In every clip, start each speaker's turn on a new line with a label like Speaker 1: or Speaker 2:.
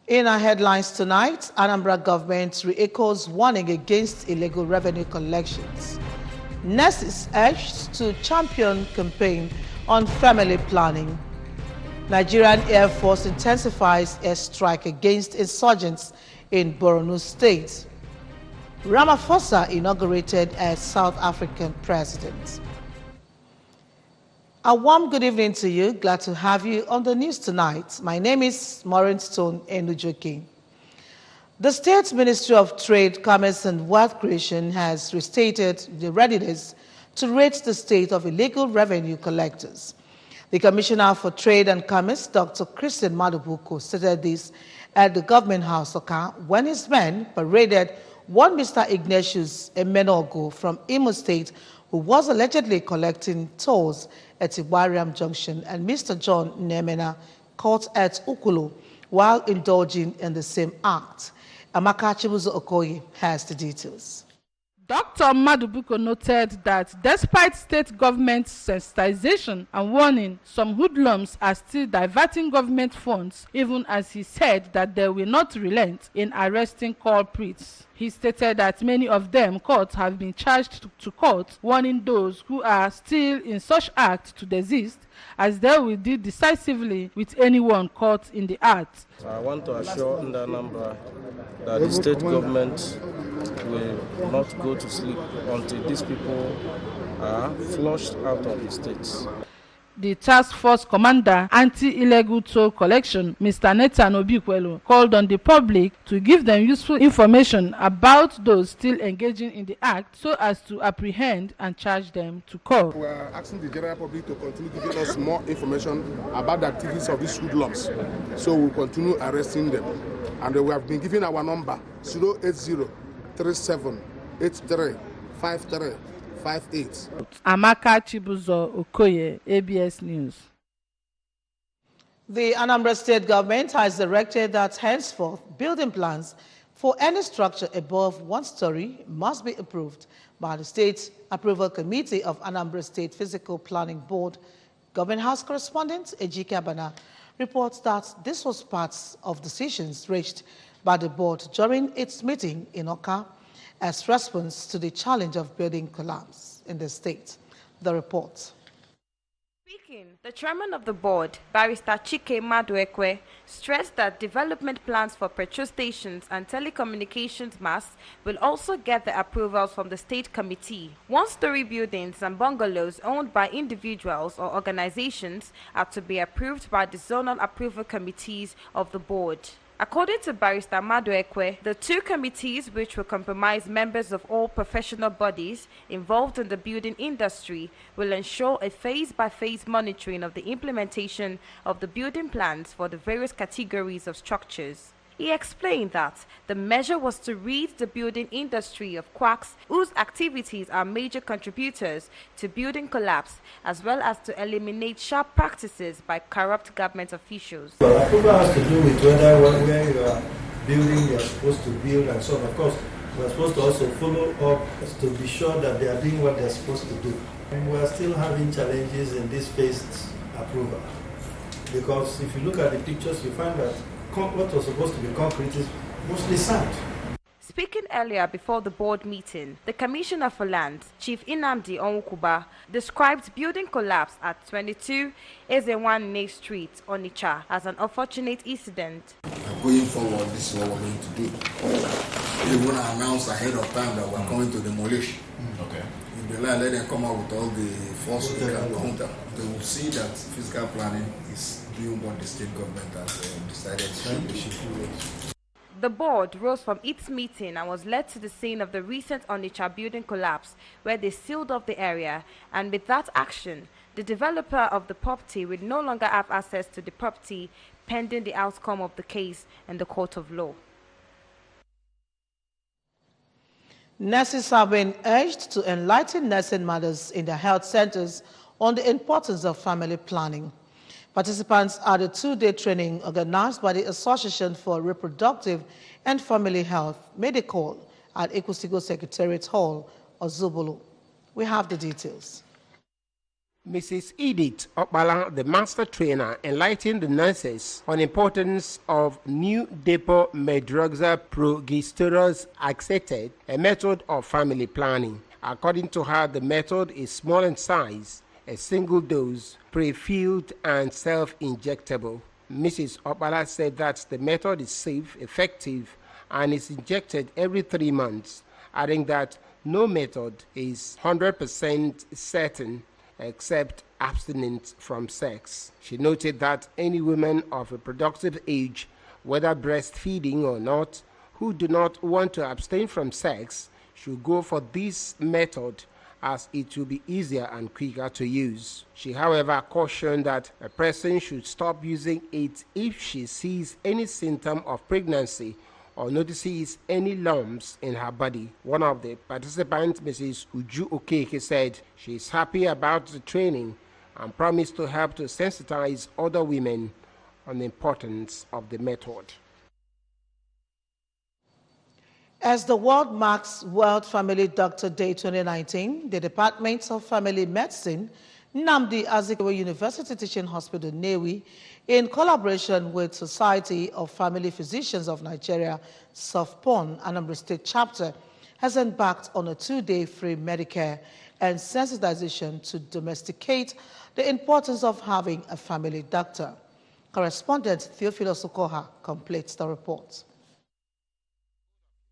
Speaker 1: In our headlines tonight, Anambra government re-echoes warning against illegal revenue collections. Nurses urged to champion campaign on family planning. Nigerian Air Force intensifies air strike against insurgents in Borno State. Ramaphosa inaugurated as South African president. A warm good evening to you. Glad to have you on the news tonight. My name is Maureen Stone Enujoki. The State Ministry of Trade, Commerce and Wealth Creation has restated the readiness to rate the state of illegal revenue collectors. The Commissioner for Trade and Commerce, Dr. Christian Madubuko, stated this at the Government House, Oka, when his men paraded one Mr. Ignatius Emenogo from Imo State, who was allegedly collecting tolls at Iwariam Junction, and Mr. John Nemena caught at Ukulu while indulging in the same act. Amaka Chibuzo Okoye has the details.
Speaker 2: Dr. Madubuko noted that despite state government sensitization and warning, some hoodlums are still diverting government funds, even as he said that they will not relent in arresting culprits. He stated that many of them caught have been charged to court, warning those who are still in such act to desist, as they will deal decisively with anyone caught in the act.
Speaker 3: I want to assure Anambra that the state government will not go to sleep until these people are flushed out of the states.
Speaker 2: The task force commander, anti-illegal toll collection, Mr. Nathan Obikwelu, called on the public to give them useful information about those still engaging in the act so as to apprehend and charge them to court.
Speaker 4: We are asking the general public to continue giving us more information about the activities of these hoodlums, so we'll continue arresting them. And we have been given our number 080-3783-5358.
Speaker 2: Amaka Chibuzo Okoye, ABS News.
Speaker 1: The Anambra State government has directed that henceforth building plans for any structure above 1 story must be approved by the State Approval Committee of Anambra State Physical Planning Board. Government House correspondent Ejike Abana reports that this was part of decisions reached by the board during its meeting in Oka as response to the challenge of building collapse in the state. The report.
Speaker 5: Speaking, the chairman of the board, Barrister Chike Maduekwe, stressed that development plans for petrol stations and telecommunications masts will also get the approvals from the state committee. One-story buildings and bungalows owned by individuals or organizations are to be approved by the zonal approval committees of the board. According to Barrister Maduekwe, the two committees, which will comprise members of all professional bodies involved in the building industry, will ensure a phase-by-phase monitoring of the implementation of the building plans for the various categories of structures. He explained that the measure was to rid the building industry of quacks whose activities are major contributors to building collapse, as well as to eliminate sharp practices by corrupt government officials.
Speaker 6: Well, approval has to do with whether where you are building, you are supposed to build, and so on. Of course, we are supposed to also follow up to be sure that they are doing what they are supposed to do. And we are still having challenges in this phased approval, because if you look at the pictures, you find that what was supposed to be concrete is mostly sand.
Speaker 5: Speaking earlier before the board meeting, the Commissioner for Lands, Chief Nnamdi Onwukuba, described building collapse at 22 Ezenwanne Street, Onitsha, as an unfortunate incident.
Speaker 7: Going forward, this is what we're going to do. We're going to announce ahead of time that we're going to demolish.
Speaker 6: Okay.
Speaker 7: If they let them come out with all the force they can counter, they will see that physical planning is doing what the state government has decided should do.
Speaker 5: The board rose from its meeting and was led to the scene of the recent Onitsha building collapse, where they sealed off the area, and with that action, the developer of the property will no longer have access to the property pending the outcome of the case in the court of law.
Speaker 1: Nurses have been urged to enlighten nursing mothers in their health centers on the importance of family planning. Participants at a 2-day training organized by the Association for Reproductive and Family Health Medical at Ekusigo Secretariat Hall, Ozubulu. We have the details.
Speaker 8: Mrs. Edith Okpala, the master trainer, enlightened the nurses on the importance of new depo-medroxyprogesterone accepted, a method of family planning. According to her, the method is small in size, a single dose, pre-filled and self-injectable. Mrs. Okpala said that the method is safe, effective, and is injected every 3 months, adding that no method is 100% certain except abstinence from sex. She noted that any women of reproductive age, whether breastfeeding or not, who do not want to abstain from sex should go for this method as it will be easier and quicker to use. She, however, cautioned that a person should stop using it if she sees any symptom of pregnancy or notices any lumps in her body. One of the participants, Mrs. Uju Okeke, said she is happy about the training and promised to help to sensitize other women on the importance of the method.
Speaker 1: As the world marks World Family Doctor Day 2019, the Department of Family Medicine, Nnamdi Azikiwe University Teaching Hospital, Nnewi, in collaboration with Society of Family Physicians of Nigeria, SOFPON, Anambra State Chapter, has embarked on a 2-day free Medicare and sensitization to domesticate the importance of having a family doctor. Correspondent Theophilus Okoha completes the report.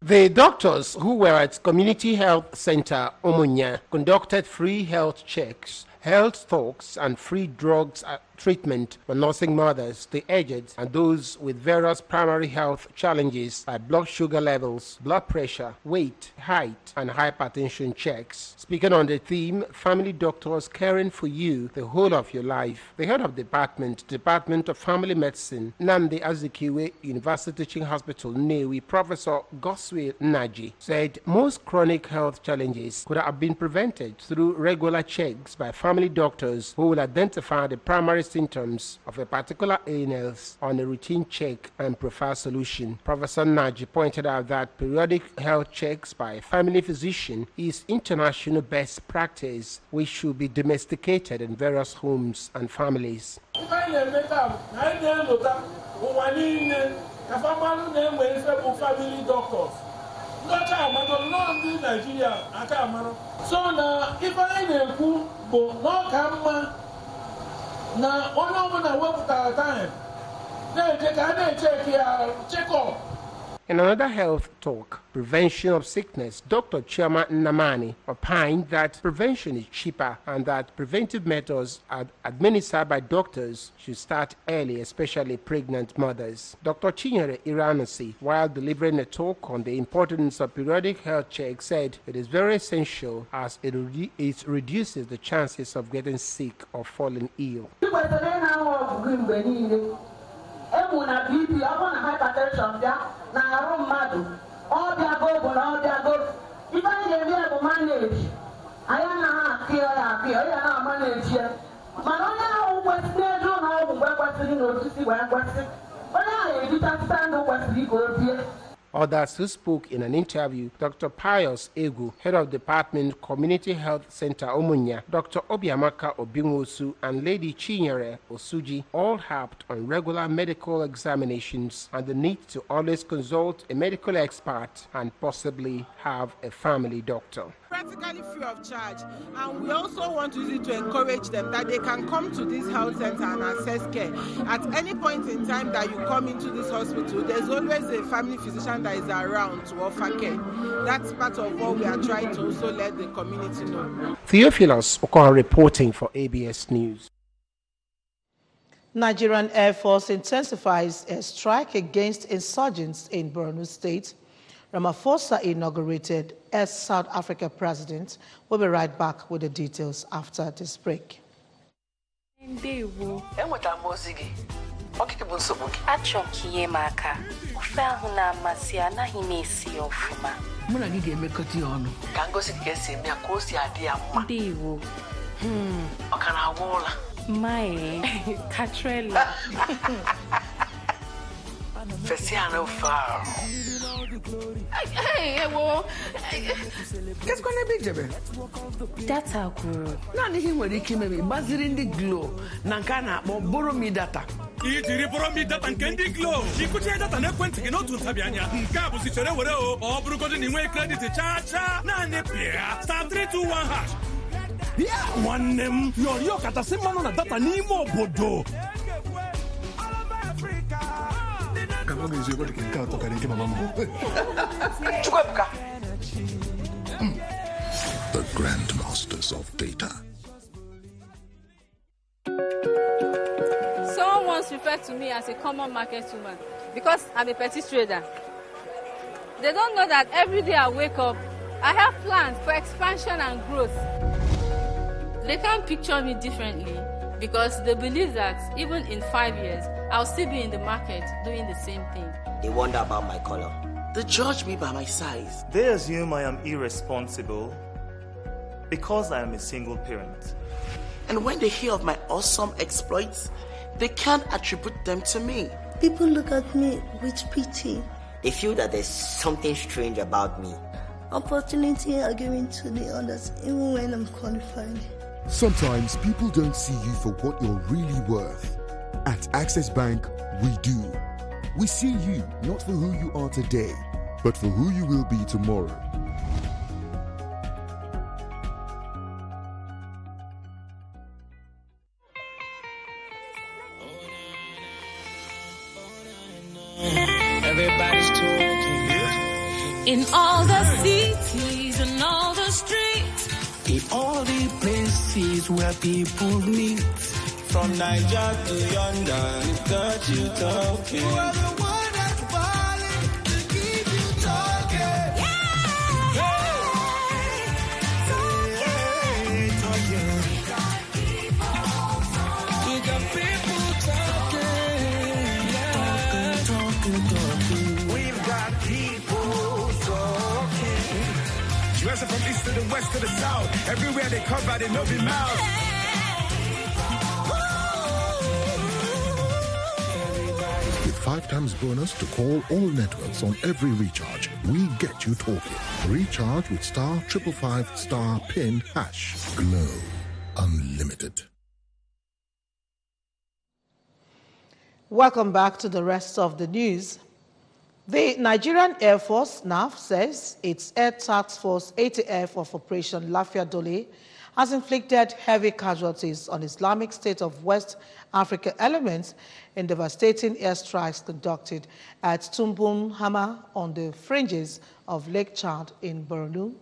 Speaker 8: The doctors who were at Community Health Center Omunya conducted free health checks, health talks, and free drugs treatment for nursing mothers, the aged, and those with various primary health challenges like blood sugar levels, blood pressure, weight, height, and hypertension checks. Speaking on the theme, Family Doctors Caring for You the Whole of Your Life, the head of Department of Family Medicine, Nnamdi Azikiwe University Teaching Hospital, Nnewi, Professor Goswell Naji, said most chronic health challenges could have been prevented through regular checks by family doctors who will identify the primary symptoms of a particular illness on a routine check and prefer solution. Professor Naji pointed out that periodic health checks by a family physician is international best practice, which should be domesticated in various homes and families.
Speaker 9: Na onye na wepụtara time check up.
Speaker 8: In another health talk, Prevention of Sickness, Dr. Chioma Nnamani opined that prevention is cheaper and that preventive methods administered by doctors should start early, especially pregnant mothers. Dr. Chinyere Iranasi, while delivering a talk on the importance of periodic health checks, said it is very essential as it reduces the chances of getting sick or falling ill. Others who spoke in an interview, Dr. Pius Egu, head of Department Community Health Center Omunya, Dr. Obiamaka Obinwosu, and Lady Chinyere Osuji all harped on regular medical examinations and the need to always consult a medical expert and possibly have a family doctor.
Speaker 10: Practically free of charge, and we also want to use it to encourage them that they can come to this health center and access care. At any point in time that you come into this hospital, there's always a family physician that is around to offer care. That's part of what we are trying to also let the community know.
Speaker 8: Theophilus Okoha reporting for ABS News.
Speaker 1: Nigerian Air Force intensifies a strike against insurgents in Borno State. Ramaphosa inaugurated as South Africa president. We'll be right back with the details after this break.
Speaker 11: Hey, well,
Speaker 9: Qu'est-ce qu'on est big,
Speaker 11: Data guru.
Speaker 9: Not him when he came in Bazirin the glow. Nankana, borrow me data.
Speaker 12: Iti borrow me data and candy glow. You could say that an equent to not to Tabiania. Gabu Sichore or Brugotin in way credit cha. Nanepia. Star 321 hash. Yeah, one name. Your kata simon na data ni mo bodo.
Speaker 13: The grandmasters of data.
Speaker 14: Someone once referred to me as a common market woman because I'm a petty trader. They don't know that every day I wake up, I have plans for expansion and growth. They can't picture me differently because they believe that even in 5 years, I'll still be in the market doing the same thing.
Speaker 15: They wonder about my color.
Speaker 16: They judge me by my size.
Speaker 17: They assume I am irresponsible because I am a single parent.
Speaker 16: And when they hear of my awesome exploits, they can't attribute them to me.
Speaker 18: People look at me with pity.
Speaker 15: They feel that there's something strange about me.
Speaker 18: Opportunity are given to the others, even when I'm qualified.
Speaker 19: Sometimes people don't see you for what you're really worth. At Access Bank, we do. We see you not for who you are today, but for who you will be tomorrow.
Speaker 20: Everybody's talking. In all the cities and all the streets, in all the places where people meet. From Niger to yonder, got you talking. You are the one that's falling to keep you talking. Yeah! Talking. We got people talking. Talking. We've got people talking. Dressing from east to the west to the south. Everywhere they cover, they know the mouth.
Speaker 13: With 5 times bonus to call all networks on every recharge, we get you talking. Recharge with *555* PIN hash. Glow Unlimited.
Speaker 1: Welcome back to the rest of the news. The Nigerian Air Force, NAF, says its Air Task Force ATF of Operation Lafia Dole has inflicted heavy casualties on Islamic State of West Africa elements in devastating airstrikes conducted at Tumbun Hama on the fringes of Lake Chad in Borno.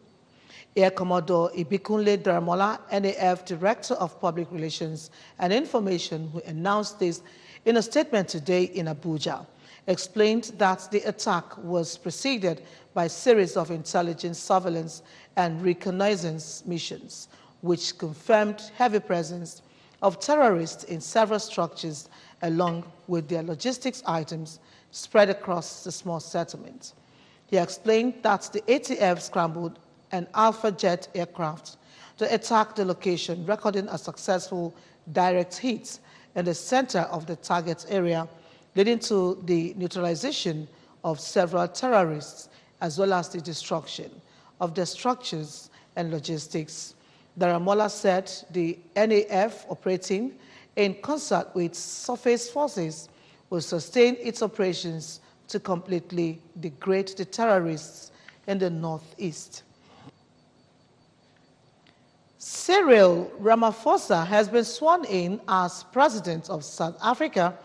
Speaker 1: Air Commodore Ibikunle Daramola, NAF Director of Public Relations and Information, who announced this in a statement today in Abuja, explained that the attack was preceded by a series of intelligence, surveillance, and reconnaissance missions, which confirmed heavy presence of terrorists in several structures along with their logistics items spread across the small settlement. He explained that the ATF scrambled an Alpha jet aircraft to attack the location, recording a successful direct hit in the center of the target area, leading to the neutralization of several terrorists, as well as the destruction of their structures and logistics. Daramola said the NAF, operating in concert with surface forces, will sustain its operations to completely degrade the terrorists in the northeast. Cyril Ramaphosa has been sworn in as president of South Africa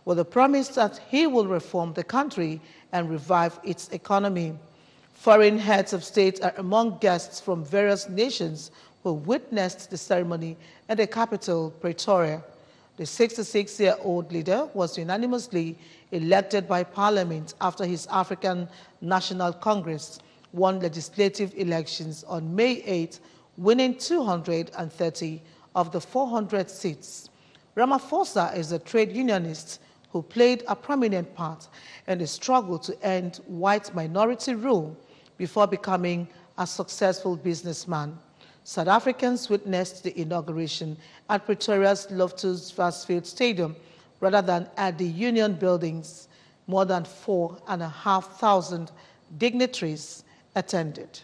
Speaker 1: with a promise that he will reform the country and revive its economy. Foreign heads of state are among guests from various nations who witnessed the ceremony at the capital, Pretoria. The 66-year-old leader was unanimously elected by Parliament after his African National Congress won legislative elections on May 8, winning 230 of the 400 seats. Ramaphosa is a trade unionist who played a prominent part in the struggle to end white minority rule before becoming a successful businessman. South Africans witnessed the inauguration at Pretoria's Loftus Versfeld Stadium rather than at the Union buildings. More than 4,500 dignitaries attended.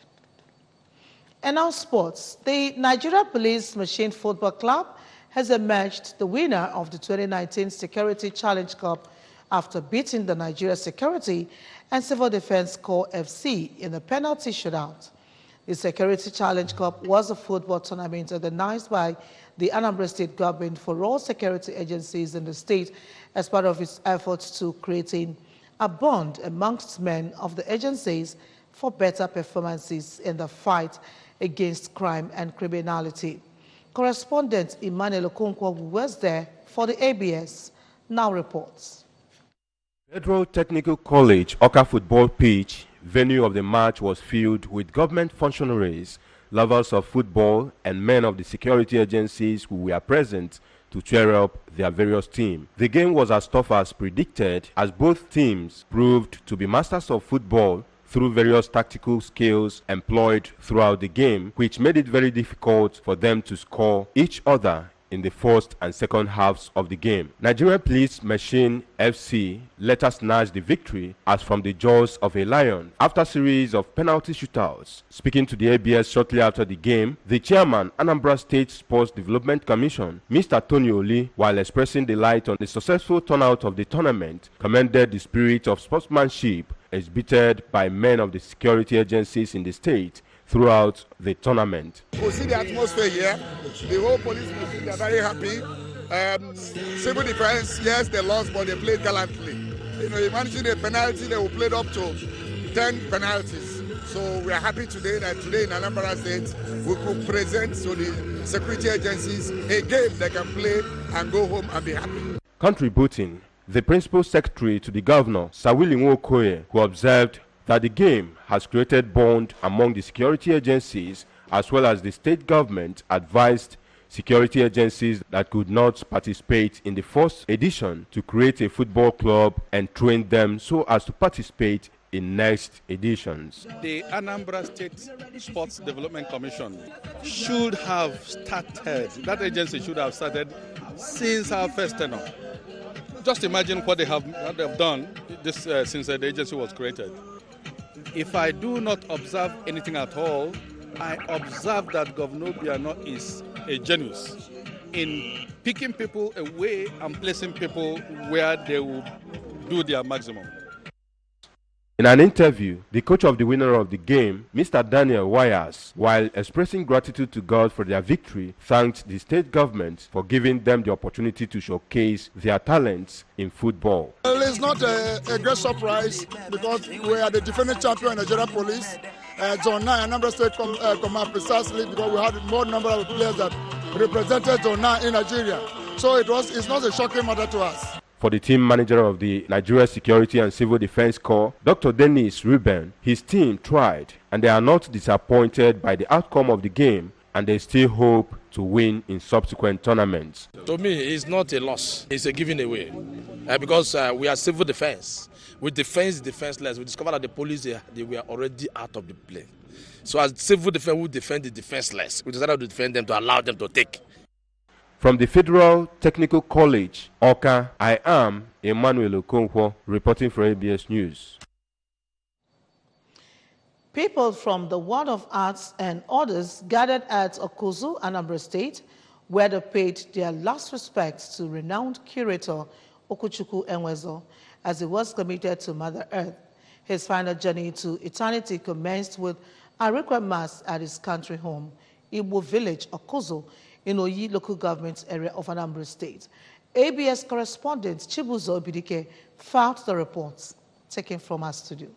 Speaker 1: And now sports. The Nigeria Police Machine Football Club has emerged the winner of the 2019 Security Challenge Cup after beating the Nigeria Security and Civil Defense Corps FC in a penalty shootout. The Security Challenge Cup was a football tournament organized by the Anambra State government for all security agencies in the state as part of its efforts to creating a bond amongst men of the agencies for better performances in the fight against crime and criminality. Correspondent Emmanuel Okonkwo, who was there for the ABS, now reports.
Speaker 21: Federal Technical College Oka football pitch, venue of the match, was filled with government functionaries, lovers of football, and men of the security agencies who were present to cheer up their various teams. The game was as tough as predicted, as both teams proved to be masters of football through various tactical skills employed throughout the game, which made it very difficult for them to score each other in the first and second halves of the game. Nigeria Police Machine FC later snatched the victory as from the jaws of a lion after a series of penalty shootouts. Speaking to the ABS shortly after the game, the chairman, Anambra State Sports Development Commission, Mr. Tony Oli, while expressing delight on the successful turnout of the tournament, commended the spirit of sportsmanship exhibited by men of the security agencies in the state throughout the tournament.
Speaker 4: We see the atmosphere here. The whole police machine, they're very happy. Civil defense, yes, they lost, but they played gallantly. You know, imagine a penalty, they will play up to 10 penalties. So we are happy today that today in Anambra State, we could present to the security agencies a game they can play and go home and be happy.
Speaker 21: Contributing, the principal secretary to the governor, Sawili Nwokoye, who observed that the game has created bond among the security agencies as well as the state government, advised security agencies that could not participate in the first edition to create a football club and train them so as to participate in next editions.
Speaker 22: The Anambra State Sports Development Commission should have started, that agency should have started since our first tenure. Just imagine what they have done since the agency was created. If I do not observe anything at all, I observe that Governor Obiano is a genius in picking people away and placing people where they will do their maximum.
Speaker 21: In an interview, the coach of the winner of the game, Mr. Daniel Wires, while expressing gratitude to God for their victory, thanked the state government for giving them the opportunity to showcase their talents in football.
Speaker 23: Well, it's not a great surprise because we are the defending champion in Nigeria Police. Zone 9, Anambra State come out precisely because we had more number of players that represented Zone 9 in Nigeria. So it's not a shocking matter to us.
Speaker 21: For the team manager of the Nigeria Security and Civil Defense Corps, Dr. Dennis Ruben, his team tried, and they are not disappointed by the outcome of the game, and they still hope to win in subsequent tournaments.
Speaker 24: To me, it's not a loss. It's a giving away. Because we are civil defense. We defense the defenseless. We discovered that the police, they were already out of the play. So as civil defense, we defend the defenseless. We decided to defend them, to allow them to take.
Speaker 21: From the Federal Technical College, Oka, I am Emmanuel Okonkwo, reporting for ABS News.
Speaker 1: People from the world of arts and others gathered at Okuzu, Anambra State, where they paid their last respects to renowned curator Okuchukwu Enwezo as he was committed to Mother Earth. His final journey to eternity commenced with a requiem mass at his country home, Igbo village, Okuzu, in Oyi local government area of Anambra State. ABS correspondent Chibuzo Obidike filed the reports, taken from our studio.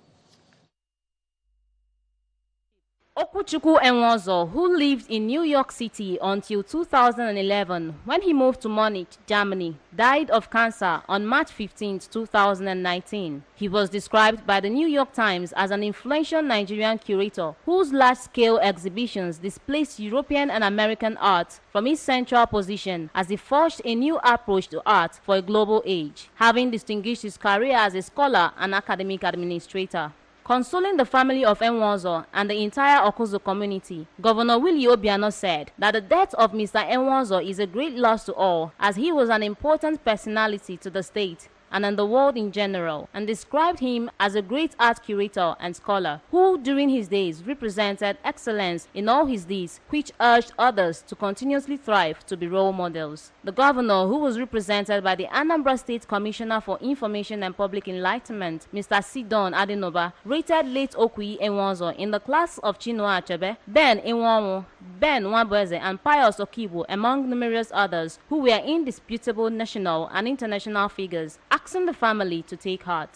Speaker 25: Okuchukwu Enwezo, who lived in New York City until 2011 when he moved to Munich, Germany, died of cancer on March 15, 2019. He was described by the New York Times as an influential Nigerian curator whose large-scale exhibitions displaced European and American art from its central position as he forged a new approach to art for a global age, having distinguished his career as a scholar and academic administrator. Consoling the family of Enwezo and the entire Okuzu community, Governor Willie Obiano said that the death of Mr. Enwezo is a great loss to all, as he was an important personality to the state. and in the world in general, and described him as a great art curator and scholar who, during his days, represented excellence in all his deeds, which urged others to continuously strive to be role models. The governor, who was represented by the Anambra State Commissioner for Information and Public Enlightenment, Mr. Sidon Adenoba, rated late Okwi Enwanzo in the class of Chinua Achebe, Ben Enwanwo, Ben Nwabweze, and Pius Okibu, among numerous others who were indisputable national and international figures, asking the family to take heart.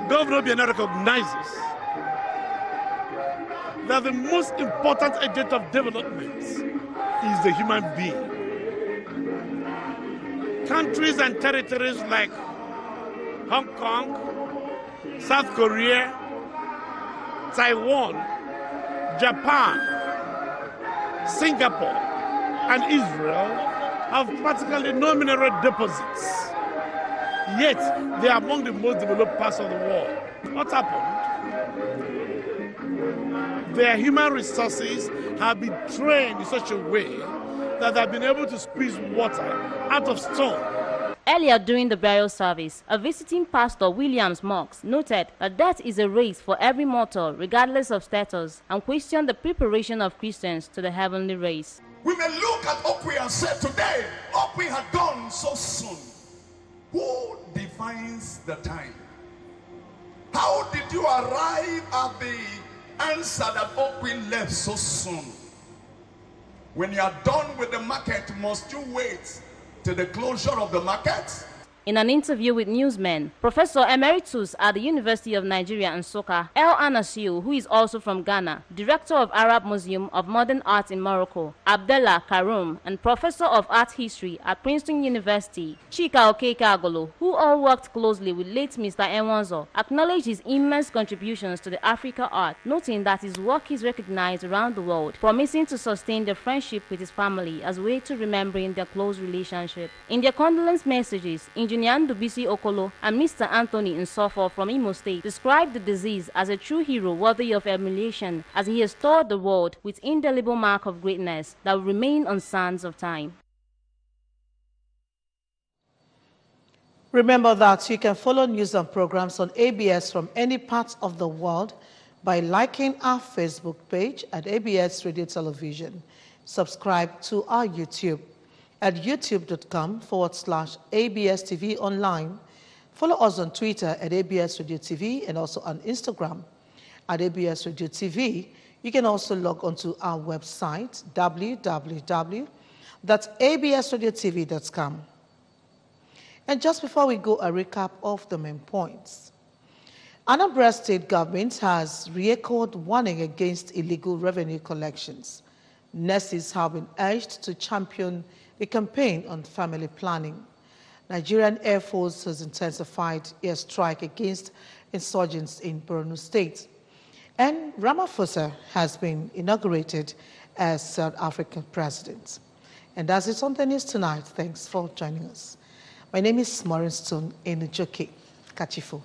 Speaker 2: Governor Biana recognizes that the most important agent of development is the human being. Countries and territories like Hong Kong, South Korea, Taiwan, Japan, Singapore, and Israel have practically no mineral deposits. Yet, they are among the most developed parts of the world. What happened? Their human resources have been trained in such a way that they have been able to squeeze water out of stone.
Speaker 25: Earlier during the burial service, a visiting pastor, Williams Marks, noted that death is a race for every mortal, regardless of status, and questioned the preparation of Christians to the heavenly race.
Speaker 3: We may look at Okwi and say, today, Okwi had gone so soon. Who defines the time? How did you arrive at the answer that Okwi left so soon? When you are done with the market, must you wait to the closure of the market?
Speaker 25: In an interview with newsmen, Professor Emeritus at the University of Nigeria Nsukka, El Anasiu, who is also from Ghana, Director of Arab Museum of Modern Art in Morocco, Abdallah Karoum, and Professor of Art History at Princeton University, Chika Okeke Agolo, who all worked closely with late Mr. Enwanzo, acknowledged his immense contributions to the Africa art, noting that his work is recognized around the world, promising to sustain their friendship with his family as a way to remembering their close relationship. In their condolence messages, Engineer Ndubisi Okolo and Mr. Anthony Nsofo from Imo State described the disease as a true hero worthy of emulation, as he has stored the world with indelible mark of greatness that will remain on sands of time.
Speaker 1: Remember that you can follow news and programs on ABS from any part of the world by liking our Facebook page at ABS Radio Television. Subscribe to our YouTube at youtube.com/ABS TV Online. Follow us on Twitter at ABS Radio TV and also on Instagram at ABS Radio TV. You can also log onto our website, www.absradiotv.com. And just before we go, a recap of the main points. Anambra State government has re-echoed warning against illegal revenue collections. Nurses have been urged to champion the campaign on family planning. Nigerian Air Force has intensified airstrike against insurgents in Borno State. And Ramaphosa has been inaugurated as South African president. And that's it on the news tonight. Thanks for joining us. My name is Maureen Stone Enujoke. Kachifo.